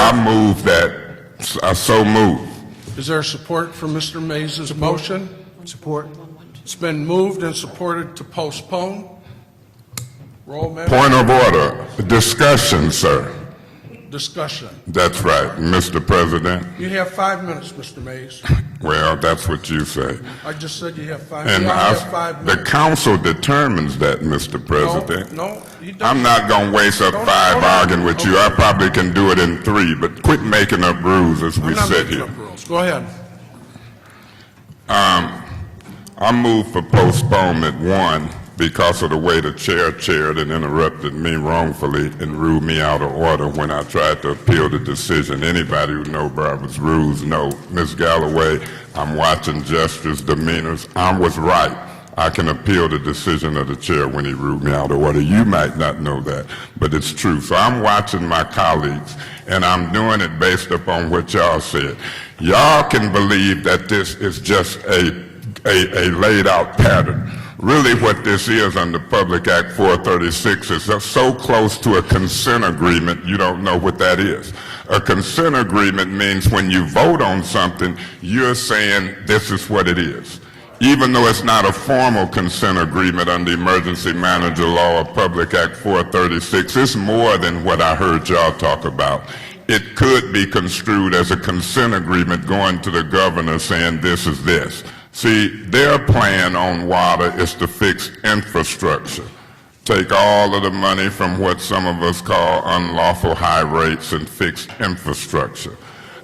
I so move. Is there support for Mr. Mays' motion? Support. It's been moved and supported to postpone. Roll, Madam. Point of order. Discussion, sir. Discussion. That's right, Mr. President. You have 5 minutes, Mr. Mays. Well, that's what you say. I just said you have 5 And minutes. You have 5 the minutes. council determines that, Mr. President. No, you don't. I'm not going to waste up Don't- 5 don't- arguing with you. I probably can do it in 3, but quit making up rules as we I'm not sit making here. up rules. Go ahead. I move for postponement 1 because of the way the chair chaired and interrupted me wrongfully and ruled me out of order when I tried to appeal the decision. Anybody who knows Robert's rules know, Ms. Galloway, I'm watching gestures, demeanors. I was right. I can appeal the decision of the chair when he ruled me out of order. You might not know that, but it's true. So I'm watching my colleagues, and I'm doing it based upon what y'all said. Y'all can believe that this is just a laid out pattern. Really what this is under Public Act 436 is so close to a consent agreement, you don't know what that is. A consent agreement means when you vote on something, you're saying this is what it is. Even though it's not a formal consent agreement under Emergency Manager Law or Public Act 436, it's more than what I heard y'all talk about. It could be construed as a consent agreement going to the governor saying this is this. See, their plan on water is to fix infrastructure. Take all of the money from what some of us call unlawful high rates and fix infrastructure.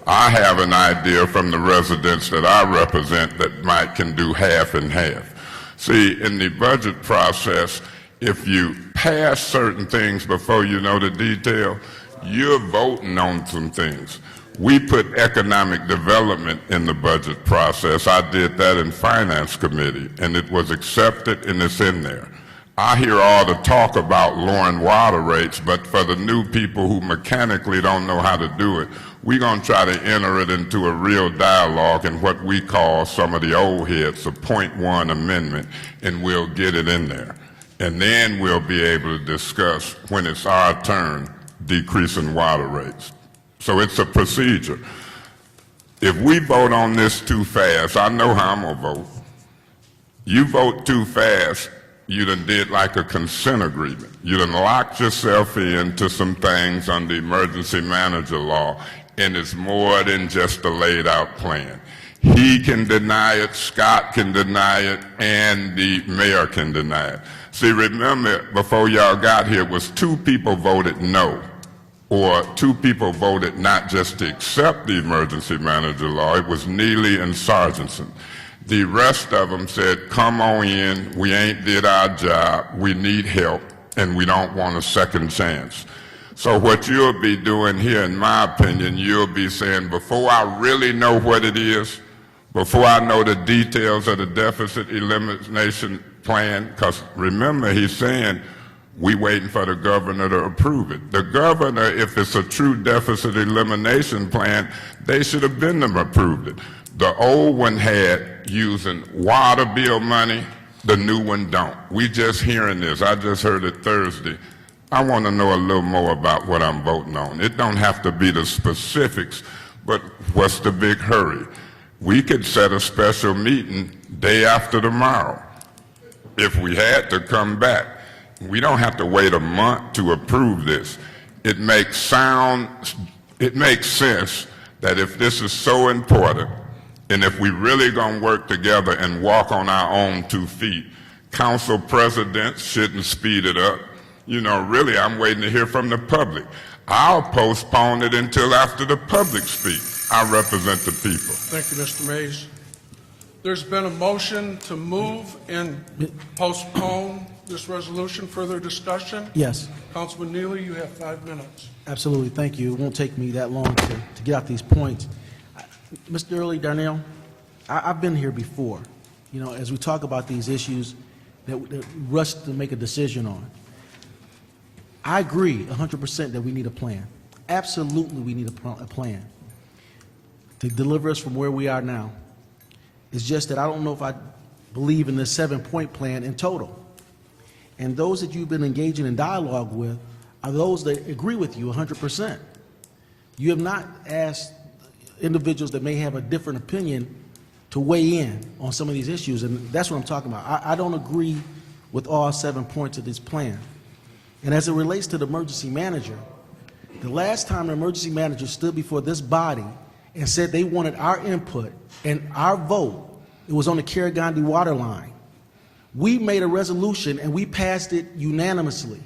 I have an idea from the residents that I represent that can do half and half. See, in the budget process, if you pass certain things before you know the detail, you're voting on some things. We put economic development in the budget process. I did that in Finance Committee, and it was accepted, and it's in there. I hear all the talk about lowering water rates, but for the new people who mechanically don't know how to do it, we're going to try to enter it into a real dialogue in what we call some of the old heads a .1 amendment, and we'll get it in there. And then we'll be able to discuss, when it's our turn, decreasing water rates. So it's a procedure. If we vote on this too fast, I know how I'm going to vote. You vote too fast, you done did like a consent agreement. You done locked yourself into some things under Emergency Manager Law, and it's more than just a laid out plan. He can deny it, Scott can deny it, and the mayor can deny it. See, remember, before y'all got here, was 2 people voted no, or 2 people voted not just to accept the Emergency Manager Law. It was Neeley and Sargentson. The rest of them said, come on in, we ain't did our job, we need help, and we don't want a second chance. So what you'll be doing here, in my opinion, you'll be saying, before I really know what it is, before I know the details of the deficit elimination plan, because remember, he's saying, we waiting for the governor to approve it. The governor, if it's a true deficit elimination plan, they should have been them approved it. The old one had using water bill money, the new one don't. We just hearing this. I just heard it Thursday. I want to know a little more about what I'm voting on. It don't have to be the specifics, but what's the big hurry? We could set a special meeting day after tomorrow if we had to come back. We don't have to wait a month to approve this. It makes sense that if this is so important, and if we really gonna work together and walk on our own 2 feet, council presidents shouldn't speed it up. You know, really, I'm waiting to hear from the public. I'll postpone it until after the public speak. I represent the people. Thank you, Mr. Mays. There's been a motion to move and postpone this resolution. Further discussion? Yes, Councilman Neeley, you have 5 minutes. absolutely. Thank you. It won't take me that long to get out these points. Mr. Early, Darnell, I've been here before, you know, as we talk about these issues that we rush to make a decision on. I agree 100% that we need a plan. Absolutely, we need a plan to deliver us from where we are now. It's just that I don't know if I believe in this 7-point plan in total. And those that you've been engaging in dialogue with are those that agree with you 100%. You have not asked individuals that may have a different opinion to weigh in on some of these issues, and that's what I'm talking about. I don't agree with all 7 points of this plan. And as it relates to the emergency manager, the last time the emergency manager stood before this body and said they wanted our input and our vote, it was on the Carragandi water line. We made a resolution and we passed it unanimously.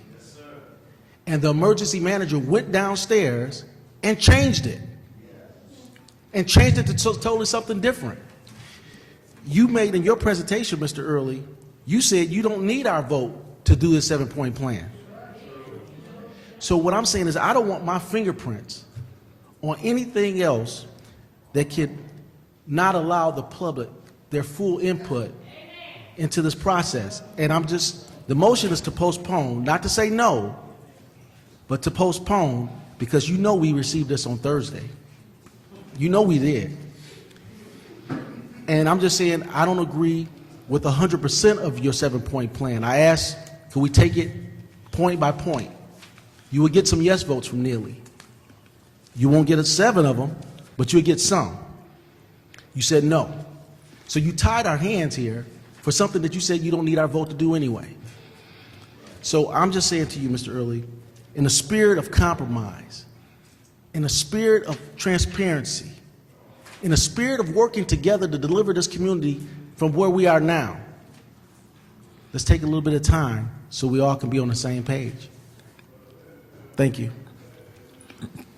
And the emergency manager went downstairs and changed it. And changed it to totally something different. You made in your presentation, Mr. Early, you said you don't need our vote to do this 7-point plan. So what I'm saying is I don't want my fingerprints on anything else that could not allow the public their full input into this process. And the motion is to postpone, not to say no, but to postpone, because you know we received this on Thursday. You know we did. And I'm just saying I don't agree with 100% of your 7-point plan. I asked, can we take it point by point? You would get some yes votes from Neeley. You won't get 7 of them, but you'll get some. You said no. So you tied our hands here for something that you said you don't need our vote to do anyway. So I'm just saying to you, Mr. Early, in the spirit of compromise, in the spirit of transparency, in the spirit of working together to deliver this community from where we are now, let's take a little bit of time so we all can be on the same page. Thank you.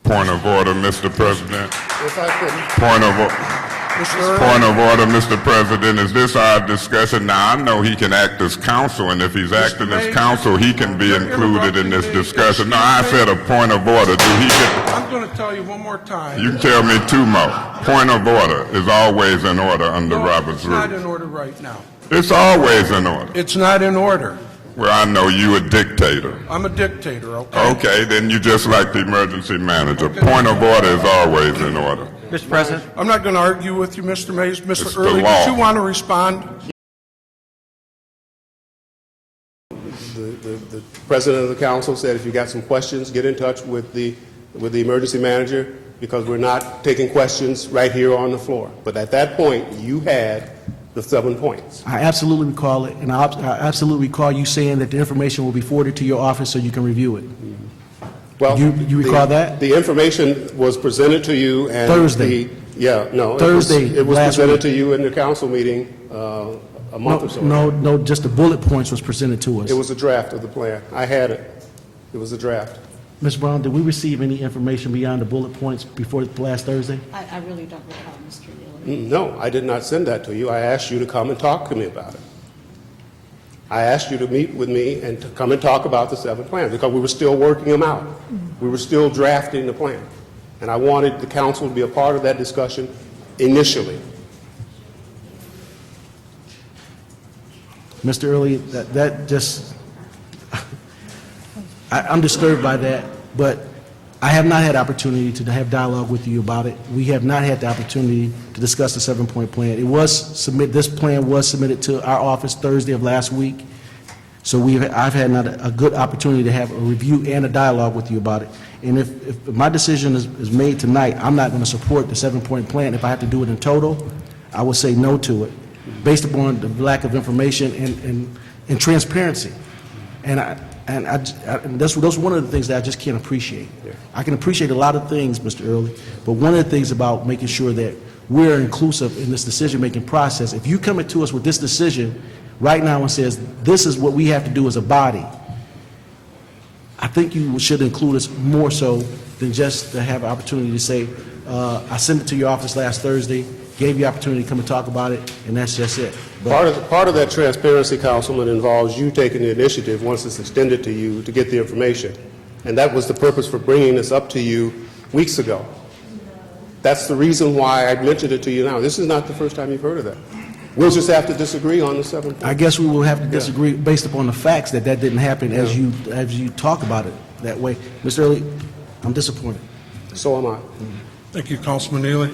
Point of order, Mr. President. If I could, Point of order, Mr. President. Is this our discussion? Now, I know he can act as counsel, and if he's acting as counsel, he can be included in this discussion. No, I said a point of order. Do he get... I'm going to tell you one more time. You can tell me 2 more. Point of order is always in order under Robert's It's not rules. in order right now. It's always in order. It's not in order. Well, I know you a dictator. I'm a dictator, okay? Okay, then you just like the emergency manager. Point of order is always in order. Mr. President. I'm not going to argue with you, Mr. Mays. It's Mr. the Early, law. did you want to respond? the president of the council said if you got some questions, get in touch with the emergency manager, because we're not taking questions right here on the floor. But at that point, you had the 7 points. I absolutely recall it, and I absolutely recall you saying that the information will be forwarded to your office so you can review it. Well, You recall that? The information was presented to you and Thursday. Thursday It was last presented week. to you in the council meeting a month or so ago. No, just the bullet points was presented to us. It was a draft of the plan. I had it. It was a draft. Ms. Brown, did we receive any information beyond the bullet points before last Thursday? I really don't recall, Mr. Neeley. No, I did not send that to you. I asked you to come and talk to me about it. I asked you to meet with me and to come and talk about the 7 plans, because we were still working them out. We were still drafting the plan. And I wanted the council to be a part of that discussion initially. Mr. Early, that just, I'm disturbed by that, but I have not had opportunity to have dialogue with you about it. We have not had the opportunity to discuss the 7-point plan. This plan was submitted to our office Thursday of last week, so I've had not a good opportunity to have a review and a dialogue with you about it. And if my decision is made tonight, I'm not going to support the 7-point plan. If I have to do it in total, I will say no to it, based upon the lack of information and transparency. And those are one of the things that I just can't appreciate. I can appreciate a lot of things, Mr. Early, but one of the things about making sure that we're inclusive in this decision-making process, if you come to us with this decision right now and says, this is what we have to do as a body, I think you should include us more so than just to have an opportunity to say, I sent it to your office last Thursday, gave you the opportunity to come and talk about it, and that's just it. Part of that transparency, Councilman, involves you taking the initiative once it's extended to you to get the information. And that was the purpose for bringing this up to you weeks ago. That's the reason why I mentioned it to you now. This is not the first time you've heard of that. We'll just have to disagree on the 7 points. I guess we will have to disagree based upon the facts that didn't happen as you talk about it that way. Mr. Early, I'm disappointed. So am I. Thank you, Councilman Neeley.